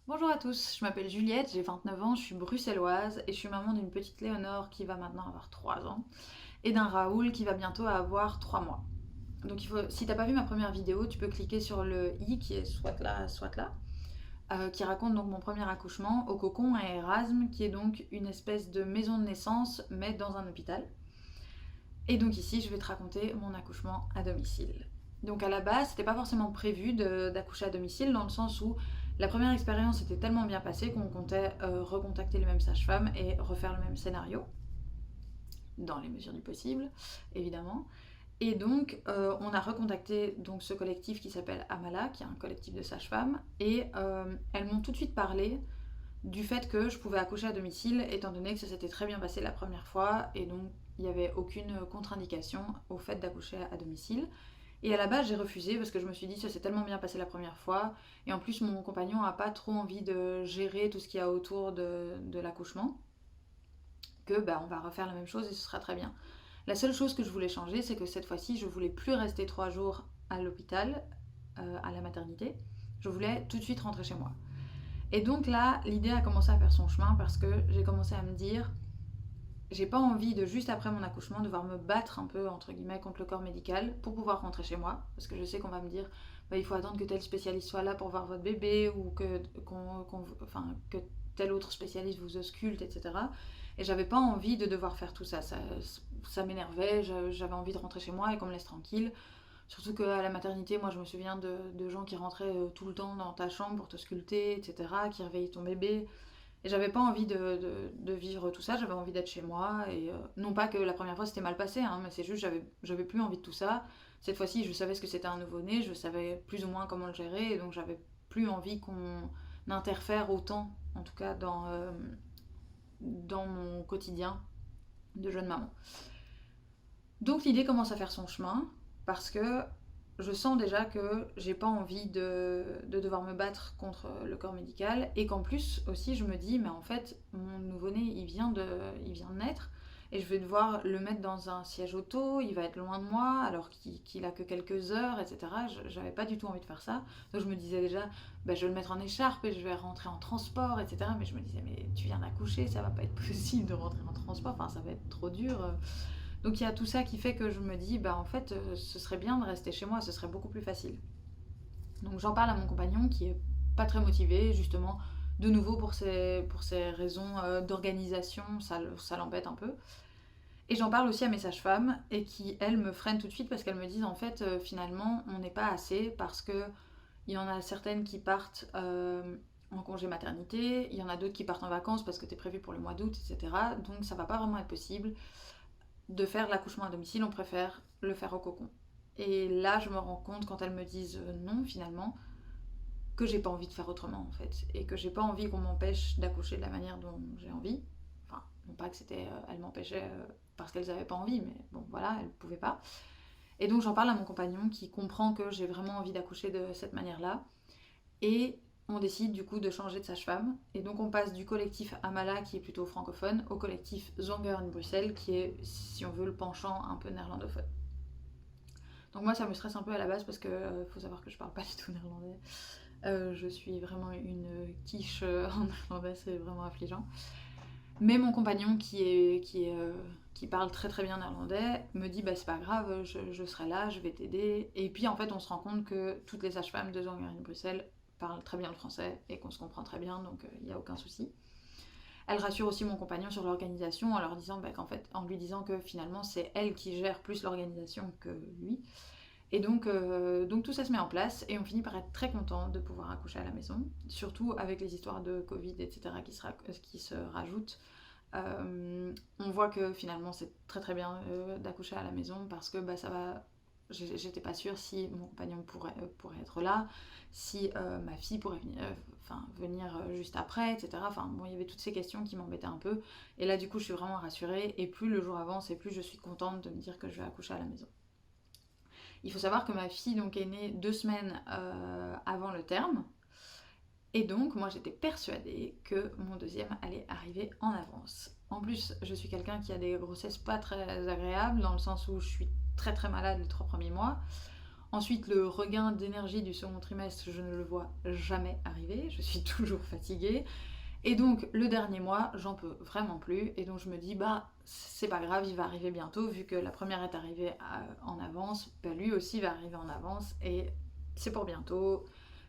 Bonjour à tous, je m'appelle Juliette, j'ai 29 ans, je suis bruxelloise et je suis maman d'une petite Léonore qui va maintenant avoir 3 ans et d'un Raoul qui va bientôt avoir 3 mois. Donc si t'as pas vu ma première vidéo, tu peux cliquer sur le i qui est soit là, qui raconte donc mon premier accouchement au Cocon à Erasme, qui est donc une espèce de maison de naissance mais dans un hôpital. Et donc ici, je vais te raconter mon accouchement à domicile. Donc à la base, c'était pas forcément prévu d'accoucher à domicile, dans le sens où la première expérience était tellement bien passée qu'on comptait recontacter les mêmes sages-femmes et refaire le même scénario, dans les mesures du possible, évidemment. Et donc, on a recontacté donc, ce collectif qui s'appelle Amala, qui est un collectif de sages-femmes, et elles m'ont tout de suite parlé du fait que je pouvais accoucher à domicile, étant donné que ça s'était très bien passé la première fois, et donc il n'y avait aucune contre-indication au fait d'accoucher à domicile. Et à la base, j'ai refusé parce que je me suis dit ça s'est tellement bien passé la première fois, et en plus mon compagnon n'a pas trop envie de gérer tout ce qu'il y a autour de l'accouchement, que bah, on va refaire la même chose et ce sera très bien. La seule chose que je voulais changer, c'est que cette fois-ci, je voulais plus rester 3 jours à l'hôpital, à la maternité. Je voulais tout de suite rentrer chez moi. Et donc là, l'idée a commencé à faire son chemin parce que j'ai commencé à me dire, j'ai pas envie de juste après mon accouchement devoir me battre un peu entre guillemets contre le corps médical pour pouvoir rentrer chez moi, parce que je sais qu'on va me dire, bah, il faut attendre que tel spécialiste soit là pour voir votre bébé ou que tel autre spécialiste vous ausculte, etc. Et j'avais pas envie de devoir faire tout ça, ça m'énervait, j'avais envie de rentrer chez moi et qu'on me laisse tranquille. Surtout qu'à la maternité, moi je me souviens de gens qui rentraient tout le temps dans ta chambre pour te sculpter, etc., qui réveillaient ton bébé. Et j'avais pas envie de vivre tout ça, j'avais envie d'être chez moi. Et non pas que la première fois c'était mal passé, hein, mais c'est juste j'avais plus envie de tout ça. Cette fois-ci, je savais ce que c'était un nouveau-né, je savais plus ou moins comment le gérer, et donc j'avais plus envie qu'on interfère autant, en tout cas dans mon quotidien de jeune maman. Donc l'idée commence à faire son chemin, parce que je sens déjà que j'ai pas envie de devoir me battre contre le corps médical, et qu'en plus aussi je me dis, mais en fait mon nouveau-né il vient de naître, et je vais devoir le mettre dans un siège auto, il va être loin de moi alors qu'il a que quelques heures, etc. J'avais pas du tout envie de faire ça, donc je me disais déjà, bah, je vais le mettre en écharpe et je vais rentrer en transport, etc. Mais je me disais, mais tu viens d'accoucher, ça va pas être possible de rentrer en transport, enfin ça va être trop dur. Donc il y a tout ça qui fait que je me dis, bah en fait, ce serait bien de rester chez moi, ce serait beaucoup plus facile. Donc j'en parle à mon compagnon qui est pas très motivé, justement, de nouveau pour ces raisons d'organisation, ça l'embête un peu. Et j'en parle aussi à mes sages-femmes, et qui, elles, me freinent tout de suite parce qu'elles me disent, en fait, finalement, on n'est pas assez, parce que il y en a certaines qui partent en congé maternité, il y en a d'autres qui partent en vacances parce que t'es prévu pour le mois d'août, etc. Donc ça va pas vraiment être possible de faire l'accouchement à domicile, on préfère le faire au cocon. Et là, je me rends compte quand elles me disent non, finalement, que j'ai pas envie de faire autrement en fait, et que j'ai pas envie qu'on m'empêche d'accoucher de la manière dont j'ai envie. Enfin, non pas que c'était, elles m'empêchaient parce qu'elles avaient pas envie, mais bon, voilà, elles pouvaient pas. Et donc j'en parle à mon compagnon qui comprend que j'ai vraiment envie d'accoucher de cette manière-là, et on décide du coup de changer de sage-femme. Et donc on passe du collectif Amala, qui est plutôt francophone, au collectif Zwanger in Bruxelles, qui est, si on veut, le penchant un peu néerlandophone. Donc moi ça me stresse un peu à la base parce que faut savoir que je parle pas du tout néerlandais. Je suis vraiment une quiche en néerlandais, c'est vraiment affligeant. Mais mon compagnon qui parle très très bien néerlandais me dit bah c'est pas grave, je serai là, je vais t'aider. Et puis en fait on se rend compte que toutes les sages-femmes de Zwanger in Bruxelles parlent très bien le français et qu'on se comprend très bien, donc il n'y a aucun souci. Elle rassure aussi mon compagnon sur l'organisation en leur disant bah, qu'en fait, en lui disant que finalement c'est elle qui gère plus l'organisation que lui. Et donc tout ça se met en place et on finit par être très content de pouvoir accoucher à la maison, surtout avec les histoires de Covid, etc. qui se rajoutent. On voit que finalement c'est très très bien d'accoucher à la maison parce que bah, ça va. J'étais pas sûre si mon compagnon pourrait être là, si ma fille pourrait venir juste après, etc. Enfin bon, il y avait toutes ces questions qui m'embêtaient un peu. Et là du coup je suis vraiment rassurée, et plus le jour avance et plus je suis contente de me dire que je vais accoucher à la maison. Il faut savoir que ma fille donc est née 2 semaines avant le terme. Et donc, moi, j'étais persuadée que mon deuxième allait arriver en avance. En plus, je suis quelqu'un qui a des grossesses pas très agréables, dans le sens où je suis très très malade les 3 premiers mois. Ensuite, le regain d'énergie du second trimestre, je ne le vois jamais arriver, je suis toujours fatiguée. Et donc, le dernier mois, j'en peux vraiment plus. Et donc, je me dis, bah, c'est pas grave, il va arriver bientôt, vu que la première est arrivée en avance, bah, lui aussi va arriver en avance, et c'est pour bientôt,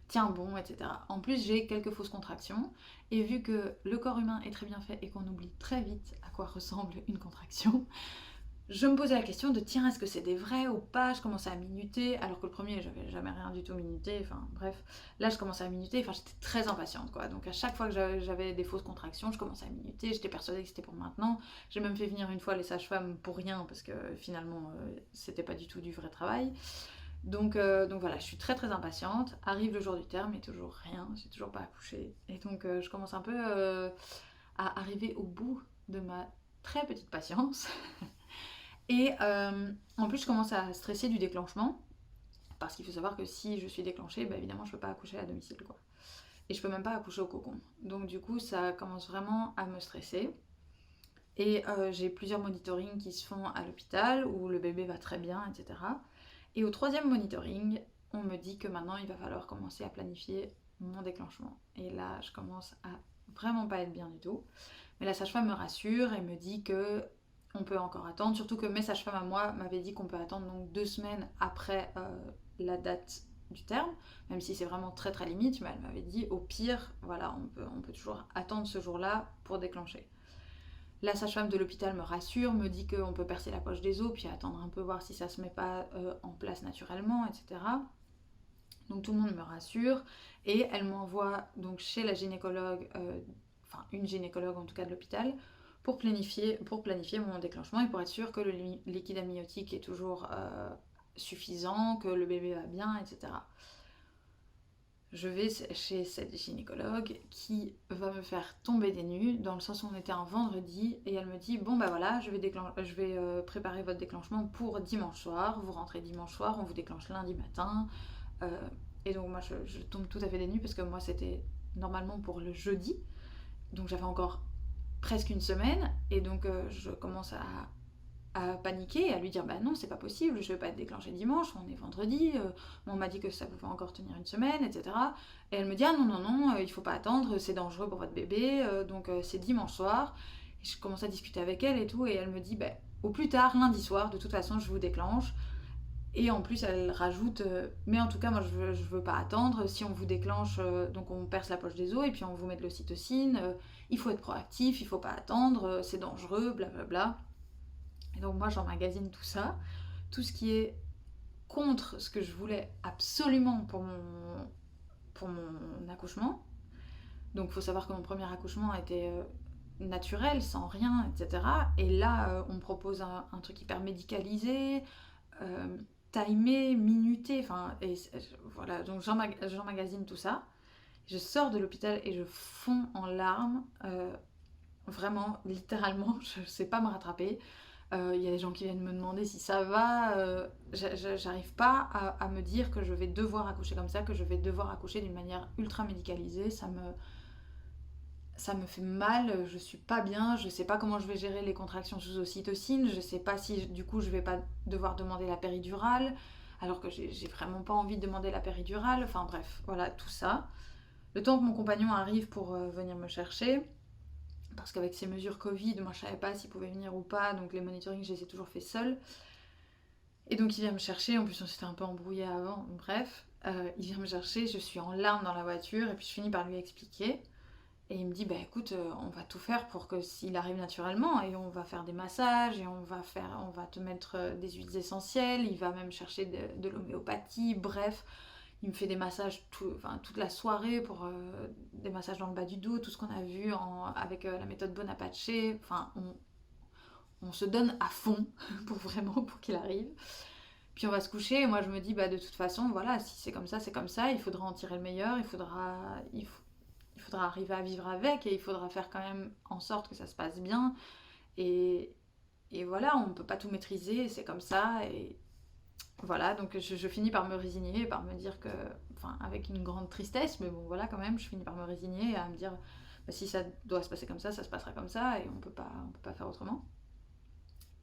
tiens bon, etc. En plus, j'ai quelques fausses contractions, et vu que le corps humain est très bien fait et qu'on oublie très vite à quoi ressemble une contraction, je me posais la question de tiens, est-ce que c'est des vrais ou pas. Je commençais à minuter, alors que le premier, j'avais jamais rien du tout minuté. Enfin bref, là je commençais à minuter. Enfin, j'étais très impatiente quoi. Donc à chaque fois que j'avais des fausses contractions, je commençais à minuter. J'étais persuadée que c'était pour maintenant. J'ai même fait venir une fois les sages-femmes pour rien parce que finalement c'était pas du tout du vrai travail. Donc voilà, je suis très très impatiente. Arrive le jour du terme et toujours rien. J'ai toujours pas accouché. Et donc je commence un peu à arriver au bout de ma très petite patience. Et en plus, je commence à stresser du déclenchement, parce qu'il faut savoir que si je suis déclenchée, bah, évidemment, je peux pas accoucher à domicile, quoi. Et je peux même pas accoucher au cocon. Donc du coup, ça commence vraiment à me stresser. Et j'ai plusieurs monitorings qui se font à l'hôpital, où le bébé va très bien, etc. Et au troisième monitoring, on me dit que maintenant, il va falloir commencer à planifier mon déclenchement. Et là, je commence à vraiment pas être bien du tout. Mais la sage-femme me rassure et me dit que on peut encore attendre, surtout que mes sages-femmes à moi m'avaient dit qu'on peut attendre donc 2 semaines après la date du terme, même si c'est vraiment très très limite, mais elle m'avait dit au pire, voilà, on peut toujours attendre ce jour-là pour déclencher. La sage-femme de l'hôpital me rassure, me dit qu'on peut percer la poche des os, puis attendre un peu, voir si ça se met pas en place naturellement, etc. Donc tout le monde me rassure, et elle m'envoie donc chez la gynécologue, enfin une gynécologue en tout cas de l'hôpital, pour planifier mon déclenchement et pour être sûr que le liquide amniotique est toujours suffisant, que le bébé va bien, etc. Je vais chez cette gynécologue qui va me faire tomber des nues, dans le sens où on était un vendredi, et elle me dit bon bah voilà, je vais préparer votre déclenchement pour dimanche soir, vous rentrez dimanche soir, on vous déclenche lundi matin. Euh, et donc moi je tombe tout à fait des nues parce que moi c'était normalement pour le jeudi, donc j'avais encore presque une semaine, et donc je commence à paniquer, à lui dire bah non c'est pas possible, je vais pas être déclenchée dimanche, on est vendredi, on m'a dit que ça pouvait encore tenir une semaine, etc. Et elle me dit ah non non non, il faut pas attendre, c'est dangereux pour votre bébé, donc c'est dimanche soir. Et je commence à discuter avec elle et tout, et elle me dit bah au plus tard lundi soir, de toute façon je vous déclenche. Et en plus, elle rajoute mais en tout cas, moi je veux pas attendre. Si on vous déclenche, donc on perce la poche des os et puis on vous met de l'ocytocine. Il faut être proactif, il faut pas attendre, c'est dangereux, blablabla. Et donc moi j'emmagasine tout ça, tout ce qui est contre ce que je voulais absolument pour mon accouchement. Donc il faut savoir que mon premier accouchement était naturel, sans rien, etc. Et là, on me propose un truc hyper médicalisé. Euh, Timé, minuté, enfin, et voilà, donc j'emmagasine tout ça. Je sors de l'hôpital et je fonds en larmes, vraiment, littéralement, je sais pas me rattraper. Il y a des gens qui viennent me demander si ça va. J'arrive pas à me dire que je vais devoir accoucher comme ça, que je vais devoir accoucher d'une manière ultra médicalisée. Ça me fait mal, je suis pas bien, je sais pas comment je vais gérer les contractions sous ocytocine, je sais pas si du coup je vais pas devoir demander la péridurale, alors que j'ai vraiment pas envie de demander la péridurale, enfin bref, voilà tout ça. Le temps que mon compagnon arrive pour venir me chercher, parce qu'avec ces mesures Covid, moi je savais pas s'il pouvait venir ou pas, donc les monitorings je les ai toujours fait seuls. Et donc il vient me chercher, en plus on s'était un peu embrouillé avant, bref, il vient me chercher, je suis en larmes dans la voiture, et puis je finis par lui expliquer. Et il me dit, bah écoute, on va tout faire pour que s'il arrive naturellement, et on va faire des massages, et on va te mettre des huiles essentielles, il va même chercher de l'homéopathie, bref, il me fait des massages toute la soirée, pour des massages dans le bas du dos, tout ce qu'on a vu avec la méthode Bonaparte, enfin on se donne à fond pour qu'il arrive. Puis on va se coucher, et moi je me dis, bah de toute façon, voilà, si c'est comme ça, il faudra en tirer le meilleur, il faudra arriver à vivre avec, et il faudra faire quand même en sorte que ça se passe bien. Et, et voilà, on ne peut pas tout maîtriser, c'est comme ça. Et voilà, donc je finis par me résigner, par me dire que, enfin, avec une grande tristesse, mais bon, voilà, quand même, je finis par me résigner et à me dire, bah, si ça doit se passer comme ça se passera comme ça, et on peut pas faire autrement.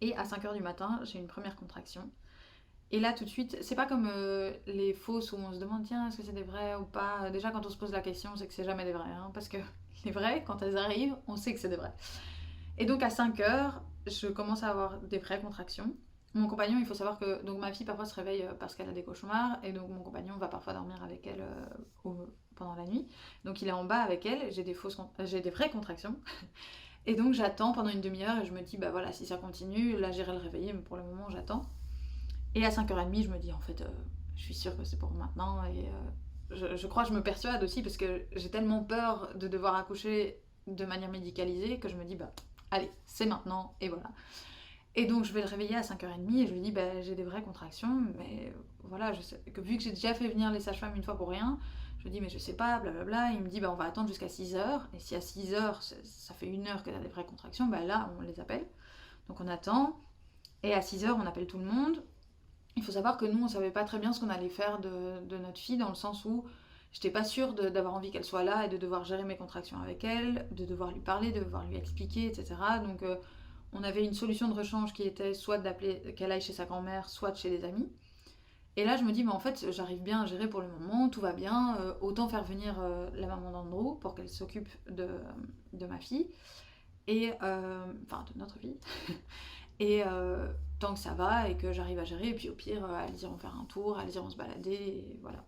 Et à 5h du matin, j'ai une première contraction. Et là, tout de suite, c'est pas comme les fausses où on se demande, tiens, est-ce que c'est des vrais ou pas. Déjà, quand on se pose la question, c'est que c'est jamais des vrais. Hein, parce que les vrais, quand elles arrivent, on sait que c'est des vrais. Et donc, à 5 heures, je commence à avoir des vraies contractions. Mon compagnon, il faut savoir que donc ma fille parfois se réveille parce qu'elle a des cauchemars. Et donc, mon compagnon va parfois dormir avec elle pendant la nuit. Donc, il est en bas avec elle. J'ai des vraies contractions. Et donc, j'attends pendant une demi-heure et je me dis, bah voilà, si ça continue, là, j'irai le réveiller. Mais pour le moment, j'attends. Et à 5h30, je me dis, en fait, je suis sûre que c'est pour maintenant. Et je crois, je me persuade aussi, parce que j'ai tellement peur de devoir accoucher de manière médicalisée, que je me dis, bah, allez, c'est maintenant, et voilà. Et donc, je vais le réveiller à 5h30, et je lui dis, bah, j'ai des vraies contractions, mais voilà, je sais que vu que j'ai déjà fait venir les sages-femmes une fois pour rien, je lui dis, mais je sais pas, blablabla. Il me dit, bah, on va attendre jusqu'à 6h, et si à 6h, ça fait 1 heure qu'elle a des vraies contractions, bah là, on les appelle. Donc, on attend, et à 6h, on appelle tout le monde. Il faut savoir que nous, on savait pas très bien ce qu'on allait faire de notre fille, dans le sens où j'étais pas sûre d'avoir envie qu'elle soit là et de devoir gérer mes contractions avec elle, de devoir lui parler, de devoir lui expliquer, etc. Donc on avait une solution de rechange qui était soit d'appeler qu'elle aille chez sa grand-mère, soit chez des amis. Et là, je me dis, mais en fait, j'arrive bien à gérer pour le moment, tout va bien, autant faire venir la maman d'Andrew pour qu'elle s'occupe de ma fille, et enfin de notre fille. Et tant que ça va et que j'arrive à gérer, et puis au pire, elles iront faire un tour, elles iront se balader, et voilà.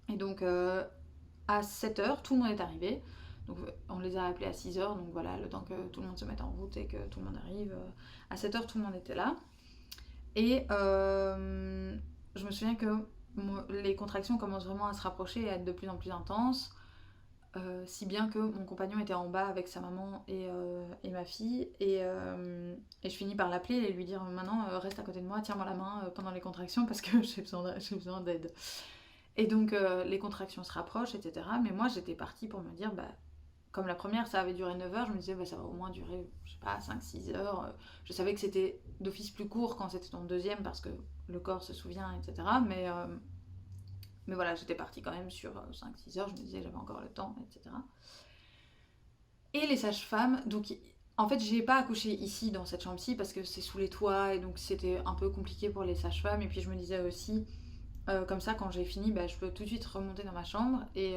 Et donc à 7h, tout le monde est arrivé. Donc on les a appelés à 6h, donc voilà, le temps que tout le monde se mette en route et que tout le monde arrive. À 7h, tout le monde était là. Et je me souviens que les contractions commencent vraiment à se rapprocher et à être de plus en plus intenses. Si bien que mon compagnon était en bas avec sa maman et ma fille, et je finis par l'appeler et lui dire, maintenant reste à côté de moi, tiens-moi la main pendant les contractions, parce que j'ai besoin d'aide. Et donc les contractions se rapprochent, etc. Mais moi j'étais partie pour me dire, bah, comme la première ça avait duré 9 heures, je me disais, bah, ça va au moins durer, je sais pas, 5-6 heures. Je savais que c'était d'office plus court quand c'était ton deuxième, parce que le corps se souvient, etc. Mais voilà, j'étais partie quand même sur 5-6 heures, je me disais j'avais encore le temps, etc. Et les sages-femmes, donc en fait j'ai pas accouché ici dans cette chambre-ci parce que c'est sous les toits, et donc c'était un peu compliqué pour les sages-femmes. Et puis je me disais aussi, comme ça quand j'ai fini, bah, je peux tout de suite remonter dans ma chambre et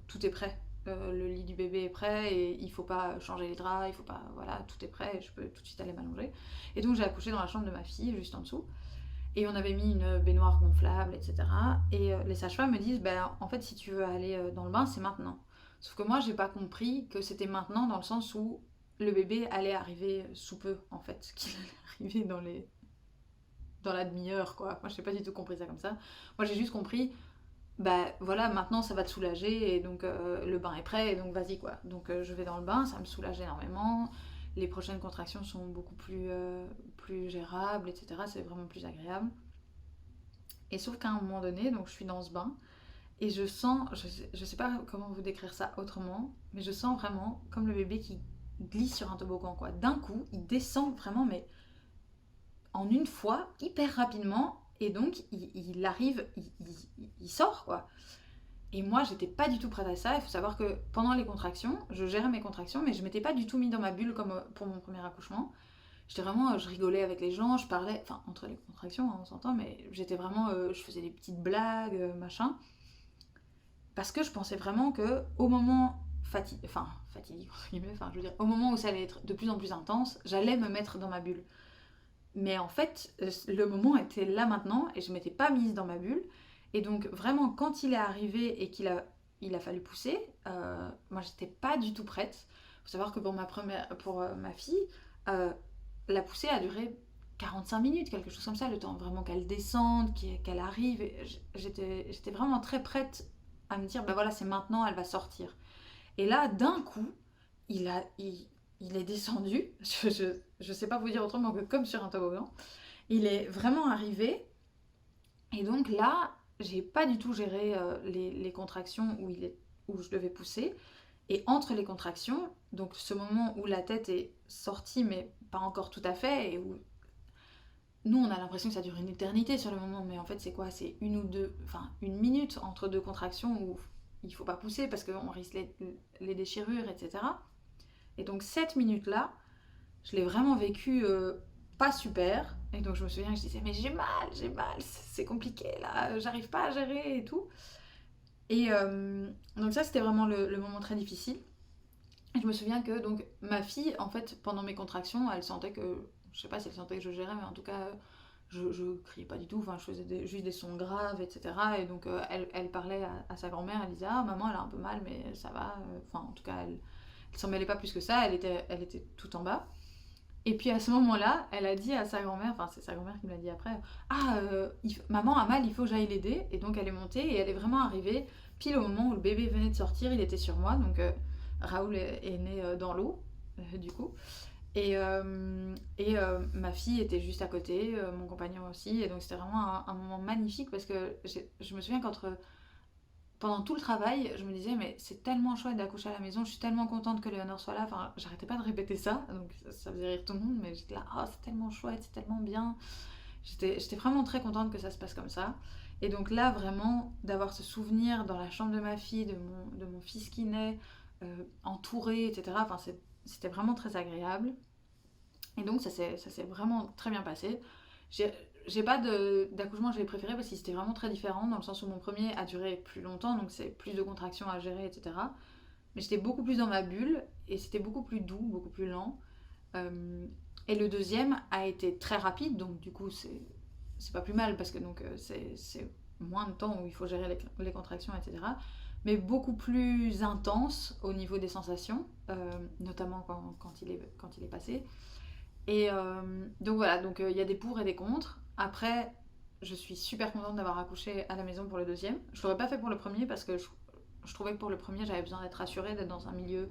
tout est prêt. Le lit du bébé est prêt et il faut pas changer les draps, il faut pas, voilà, tout est prêt et je peux tout de suite aller m'allonger. Et donc j'ai accouché dans la chambre de ma fille, juste en dessous. Et on avait mis une baignoire gonflable, etc. Et les sages-femmes me disent, ben, en fait, si tu veux aller dans le bain, c'est maintenant. Sauf que moi, j'ai pas compris que c'était maintenant, dans le sens où le bébé allait arriver sous peu, en fait. Qu'il allait arriver dans la demi-heure, quoi. Moi, j'ai pas du tout compris ça comme ça. Moi, j'ai juste compris, bah voilà, maintenant, ça va te soulager, et donc le bain est prêt, et donc vas-y, quoi. Donc je vais dans le bain, ça me soulage énormément. Les prochaines contractions sont beaucoup plus gérables, etc. C'est vraiment plus agréable. Et sauf qu'à un moment donné, donc je suis dans ce bain, et je sens, je sais pas comment vous décrire ça autrement, mais je sens vraiment comme le bébé qui glisse sur un toboggan, quoi. D'un coup, il descend vraiment, mais en une fois, hyper rapidement, et donc il arrive, il sort, quoi. Et moi, j'étais pas du tout prête à ça. Il faut savoir que pendant les contractions, je gérais mes contractions, mais je m'étais pas du tout mis dans ma bulle comme pour mon premier accouchement. J'étais vraiment, je rigolais avec les gens, je parlais, enfin, entre les contractions, hein, on s'entend, mais j'étais vraiment, je faisais des petites blagues, machin. Parce que je pensais vraiment que au moment fatidique, entre guillemets, enfin, je veux dire, au moment où ça allait être de plus en plus intense, j'allais me mettre dans ma bulle. Mais en fait, le moment était là maintenant et je m'étais pas mise dans ma bulle. Et donc vraiment, quand il est arrivé et il a fallu pousser, moi j'étais pas du tout prête. Faut savoir que pour ma fille, euh, la poussée a duré 45 minutes, quelque chose comme ça, le temps vraiment qu'elle descende, qu'elle arrive. Et j'étais vraiment très prête à me dire, ben voilà, c'est maintenant, elle va sortir. Et là, d'un coup, il, a, il est descendu. Je sais pas vous dire autrement que comme sur un toboggan. Il est vraiment arrivé. Et donc là, j'ai pas du tout géré les contractions où je devais pousser. Et entre les contractions, donc ce moment où la tête est sortie, mais pas encore tout à fait, et où nous on a l'impression que ça dure une éternité sur le moment, mais en fait c'est quoi? C'est une minute entre deux contractions où il faut pas pousser parce qu'on risque les déchirures, etc. Et donc cette minute-là, je l'ai vraiment vécu pas super. Et donc je me souviens que je disais mais j'ai mal, c'est compliqué là, j'arrive pas à gérer et tout. Et donc ça c'était vraiment le moment très difficile. Et je me souviens que donc ma fille en fait pendant mes contractions elle sentait que, je sais pas si elle sentait que je gérais, mais en tout cas je criais pas du tout, enfin je faisais juste des sons graves, etc. Et donc elle parlait à sa grand-mère, elle disait ah maman elle a un peu mal mais ça va, enfin en tout cas elle s'en mêlait pas plus que ça, elle était tout en bas. Et puis à ce moment-là, elle a dit à sa grand-mère, enfin c'est sa grand-mère qui me l'a dit après, ah maman a mal, il faut que j'aille l'aider. Et donc elle est montée et elle est vraiment arrivée pile au moment où le bébé venait de sortir, il était sur moi, donc Raoul est né dans l'eau du coup. Et ma fille était juste à côté, mon compagnon aussi, et donc c'était vraiment un moment magnifique parce que je me souviens qu'entre pendant tout le travail, je me disais, mais c'est tellement chouette d'accoucher à la maison, je suis tellement contente que Léonore soit là. Enfin, j'arrêtais pas de répéter ça, donc ça faisait rire tout le monde, mais j'étais là, oh, c'est tellement chouette, c'est tellement bien. J'étais vraiment très contente que ça se passe comme ça. Et donc là, vraiment, d'avoir ce souvenir dans la chambre de ma fille, de mon fils qui naît, entouré, etc., enfin, c'était vraiment très agréable. Et donc ça s'est vraiment très bien passé. J'ai j'ai pas d'accouchement que j'ai préféré parce que c'était vraiment très différent dans le sens où mon premier a duré plus longtemps, donc c'est plus de contractions à gérer, etc. Mais j'étais beaucoup plus dans ma bulle et c'était beaucoup plus doux, beaucoup plus lent. Euh, et le deuxième a été très rapide, donc du coup c'est pas plus mal parce que donc c'est moins de temps où il faut gérer les contractions, etc. Mais beaucoup plus intense au niveau des sensations, notamment quand il est passé. Et donc voilà, donc il y a des pour et des contre. Après, je suis super contente d'avoir accouché à la maison pour le deuxième. Je l'aurais pas fait pour le premier parce que je trouvais que pour le premier, j'avais besoin d'être rassurée, d'être dans un milieu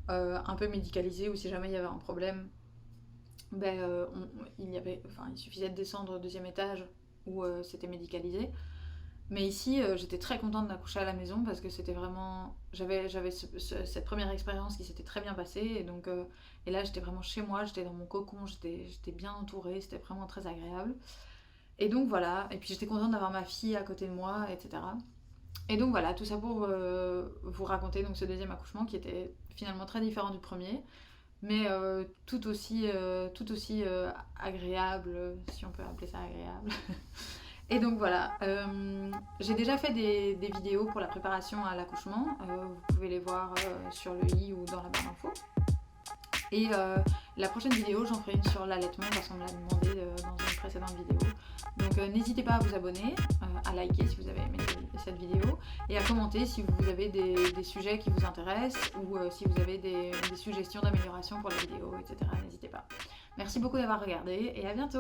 un peu médicalisé où si jamais il y avait un problème, ben, il suffisait de descendre au deuxième étage où c'était médicalisé. Mais ici, j'étais très contente d'accoucher à la maison parce que c'était vraiment. J'avais cette première expérience qui s'était très bien passée. Et là, j'étais vraiment chez moi, j'étais dans mon cocon, j'étais bien entourée, c'était vraiment très agréable. Et donc voilà, et puis j'étais contente d'avoir ma fille à côté de moi, etc. Et donc voilà, tout ça pour vous raconter donc ce deuxième accouchement qui était finalement très différent du premier, mais tout aussi agréable, si on peut appeler ça agréable. Et donc voilà, j'ai déjà fait des vidéos pour la préparation à l'accouchement. Vous pouvez les voir sur le i ou dans la barre d'infos. Et la prochaine vidéo, j'en ferai une sur l'allaitement parce qu'on me l'a demandé dans une précédente vidéo. Donc n'hésitez pas à vous abonner, à liker si vous avez aimé cette vidéo et à commenter si vous avez des sujets qui vous intéressent ou si vous avez des suggestions d'amélioration pour la vidéo, etc. N'hésitez pas. Merci beaucoup d'avoir regardé et à bientôt.